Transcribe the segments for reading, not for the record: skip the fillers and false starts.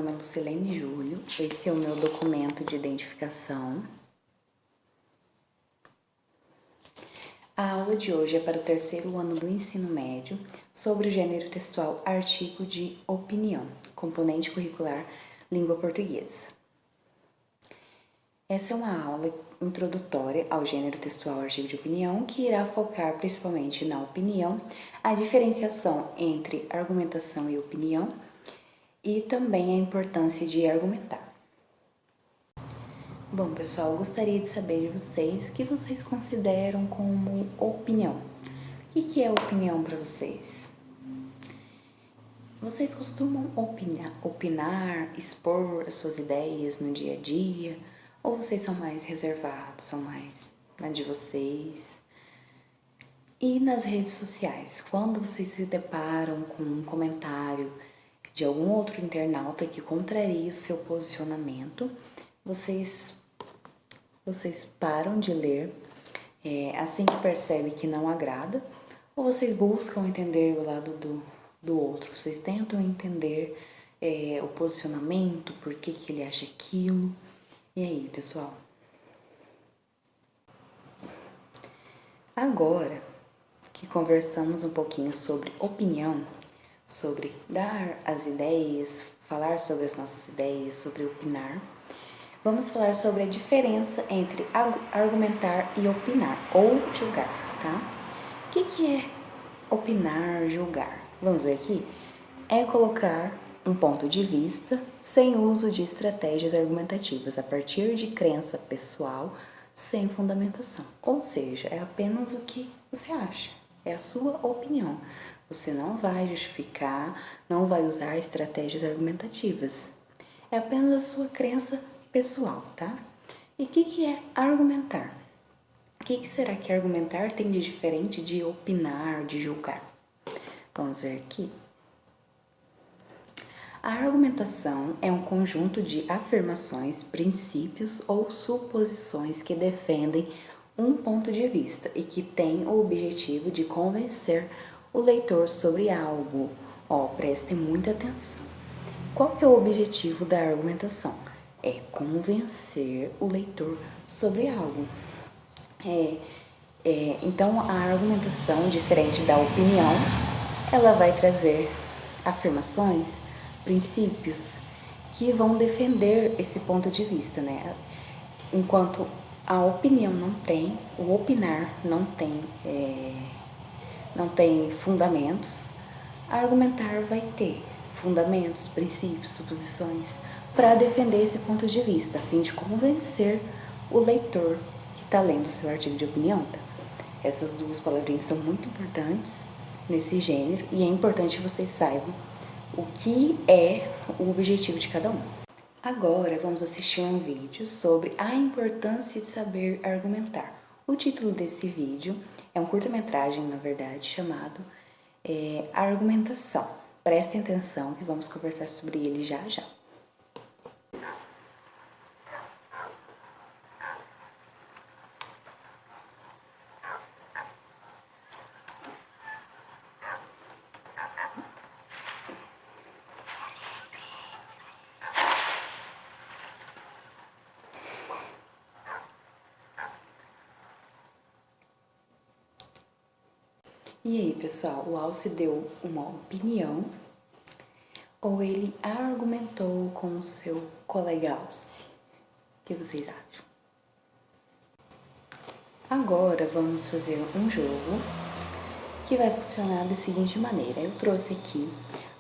nome é Lucilene Júlio, esse é o meu documento de identificação. A aula de hoje é para o terceiro ano do ensino médio, sobre o gênero textual artigo de opinião, componente curricular língua portuguesa. Essa é uma aula introdutória ao gênero textual artigo de opinião, que irá focar principalmente na opinião, a diferenciação entre argumentação e opinião, e também a importância de argumentar. Bom, pessoal, eu gostaria de saber de vocês o que vocês consideram como opinião. O que é opinião para vocês? Vocês costumam opinar, expor as suas ideias no dia a dia? Ou vocês são mais reservados, são mais na de vocês? E nas redes sociais, quando vocês se deparam com um comentário de algum outro internauta que contraria o seu posicionamento, vocês param de ler assim que percebem que não agrada, ou vocês buscam entender o lado do outro, vocês tentam entender o posicionamento, por que ele acha aquilo. E aí, pessoal? Agora que conversamos um pouquinho sobre opinião, sobre dar as ideias, falar sobre as nossas ideias, sobre opinar, vamos falar sobre a diferença entre argumentar e opinar, ou julgar, tá? O que é opinar, julgar? Vamos ver aqui? É colocar um ponto de vista sem uso de estratégias argumentativas, a partir de crença pessoal, sem fundamentação. Ou seja, é apenas o que você acha, é a sua opinião. Você não vai justificar, não vai usar estratégias argumentativas. É apenas a sua crença pessoal, tá? E o que é argumentar? O que será que argumentar tem de diferente de opinar, de julgar? Vamos ver aqui. A argumentação é um conjunto de afirmações, princípios ou suposições que defendem um ponto de vista e que tem o objetivo de convencer o leitor sobre algo. Prestem muita atenção. Qual que é o objetivo da argumentação? É convencer o leitor sobre algo. Então, a argumentação, diferente da opinião, ela vai trazer afirmações, princípios que vão defender esse ponto de vista, né? Enquanto a opinião não tem, o opinar não tem fundamentos, a argumentar vai ter fundamentos, princípios, suposições para defender esse ponto de vista, a fim de convencer o leitor que está lendo o seu artigo de opinião. Tá? Essas duas palavrinhas são muito importantes nesse gênero e é importante que vocês saibam o que é o objetivo de cada um. Agora vamos assistir um vídeo sobre a importância de saber argumentar. O título desse vídeo é um curta-metragem, na verdade, chamado Argumentação. Prestem atenção que vamos conversar sobre ele já já. E aí, pessoal, o Alce deu uma opinião ou ele argumentou com o seu colega Alce? O que vocês acham? Agora vamos fazer um jogo que vai funcionar da seguinte maneira. Eu trouxe aqui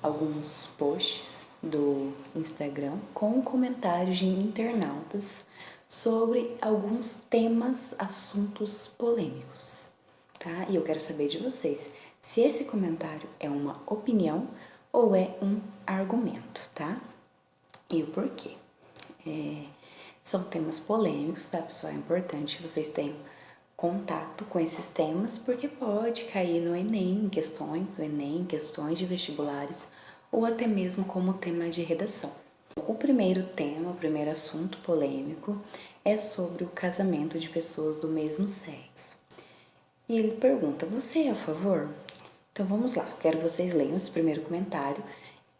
alguns posts do Instagram com comentários de internautas sobre alguns temas, assuntos polêmicos. Tá? E eu quero saber de vocês se esse comentário é uma opinião ou é um argumento, tá? E o porquê. São temas polêmicos, tá, pessoal? É importante que vocês tenham contato com esses temas, porque pode cair no Enem, questões do Enem, questões de vestibulares, ou até mesmo como tema de redação. O primeiro tema, o primeiro assunto polêmico é sobre o casamento de pessoas do mesmo sexo. E ele pergunta, você é a favor? Então vamos lá, quero que vocês leiam esse primeiro comentário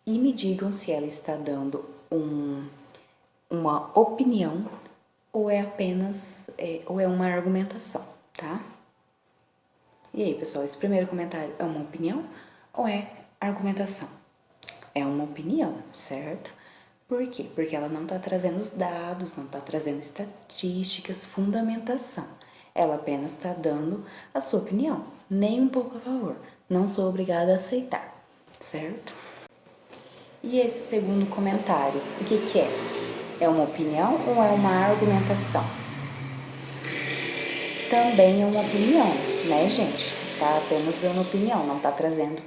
e me digam se ela está dando uma opinião ou é apenas ou é uma argumentação, tá? E aí, pessoal, esse primeiro comentário é uma opinião ou é argumentação? É uma opinião, certo? Por quê? Porque ela não está trazendo os dados, não está trazendo estatísticas, fundamentação. Ela apenas está dando a sua opinião, nem um pouco a favor. Não sou obrigada a aceitar, certo? E esse segundo comentário, o que que é? É uma opinião ou é uma argumentação? Também é uma opinião, né, gente? Tá apenas dando opinião, não tá trazendo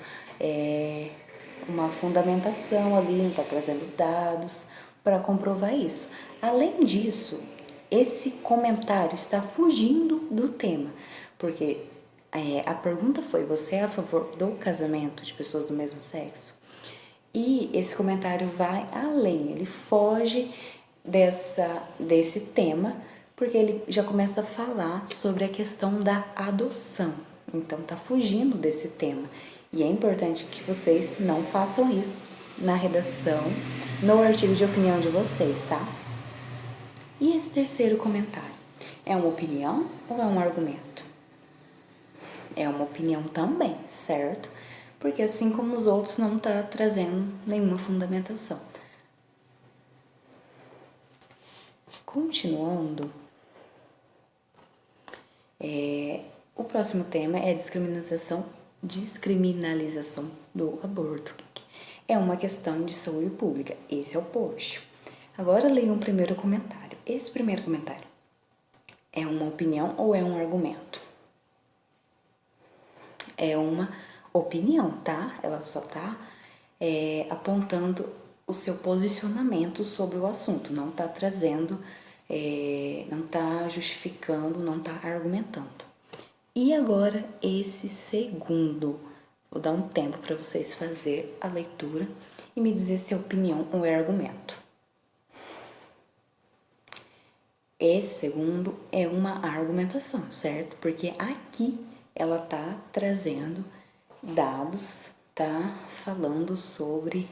uma fundamentação ali, não tá trazendo dados para comprovar isso. Além disso, esse comentário está fugindo do tema, porque a pergunta foi: você é a favor do casamento de pessoas do mesmo sexo? E esse comentário vai além, ele foge desse tema, porque ele já começa a falar sobre a questão da adoção. Então tá fugindo desse tema. E é importante que vocês não façam isso na redação, no artigo de opinião de vocês, tá? E esse terceiro comentário? É uma opinião ou é um argumento? É uma opinião também, certo? Porque assim como os outros não está trazendo nenhuma fundamentação. Continuando, o próximo tema é descriminalização do aborto. É uma questão de saúde pública. Esse é o post. Agora leia um primeiro comentário. Esse primeiro comentário é uma opinião ou é um argumento? É uma opinião, tá? Ela só tá apontando o seu posicionamento sobre o assunto, não tá trazendo, não tá justificando, não tá argumentando. E agora esse segundo, vou dar um tempo para vocês fazer a leitura e me dizer se é opinião ou é argumento. Esse segundo é uma argumentação, certo? Porque aqui ela tá trazendo dados, tá falando sobre,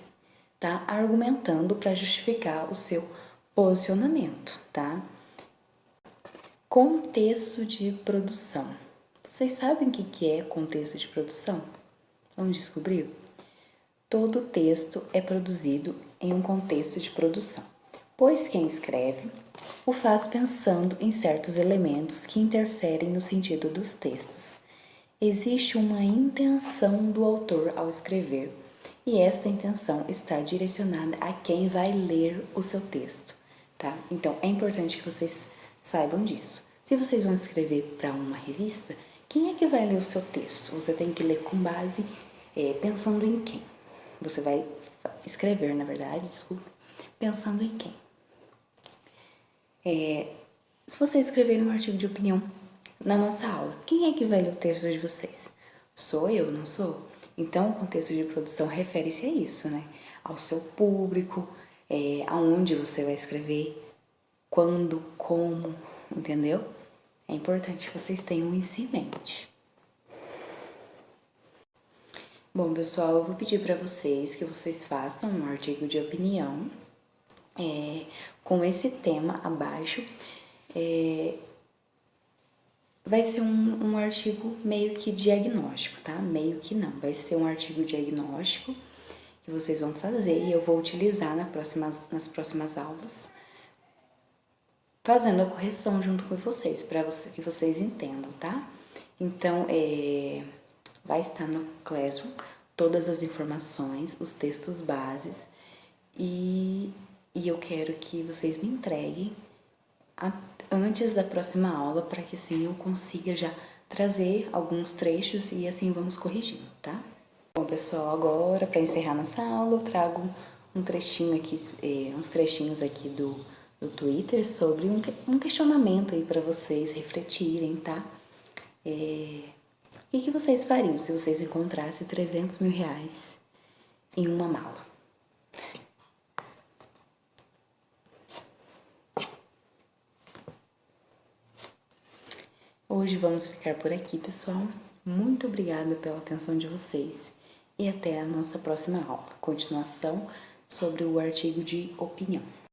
tá argumentando para justificar o seu posicionamento, tá? Contexto de produção. Vocês sabem o que é contexto de produção? Vamos descobrir? Todo texto é produzido em um contexto de produção, pois quem escreve o faz pensando em certos elementos que interferem no sentido dos textos. Existe uma intenção do autor ao escrever, e esta intenção está direcionada a quem vai ler o seu texto, tá? Então, é importante que vocês saibam disso. Se vocês vão escrever para uma revista, quem é que vai ler o seu texto? Você tem que ler com base, pensando em quem? Você vai escrever, na verdade, desculpa, pensando em quem? Se você escrever um artigo de opinião na nossa aula, quem é que vai ler o texto de vocês? Sou eu, não sou? Então, o contexto de produção refere-se a isso, né? Ao seu público, aonde você vai escrever, quando, como, entendeu? É importante que vocês tenham isso em mente. Bom, pessoal, eu vou pedir para vocês que vocês façam um artigo de opinião com esse tema abaixo. Vai ser um artigo meio que diagnóstico, tá? Meio que não, vai ser um artigo diagnóstico que vocês vão fazer e eu vou utilizar nas próximas aulas, fazendo a correção junto com vocês, para que vocês entendam, tá? Então, vai estar no Classroom todas as informações, os textos bases e eu quero que vocês me entreguem antes da próxima aula, para que assim eu consiga já trazer alguns trechos e assim vamos corrigindo, tá? Bom, pessoal, agora para encerrar nossa aula eu trago um trechinho aqui, uns trechinhos aqui do Twitter sobre um questionamento aí para vocês refletirem, tá? O que vocês fariam se vocês encontrassem 300 mil reais em uma mala? Hoje vamos ficar por aqui, pessoal. Muito obrigada pela atenção de vocês e até a nossa próxima aula. Continuação sobre o artigo de opinião.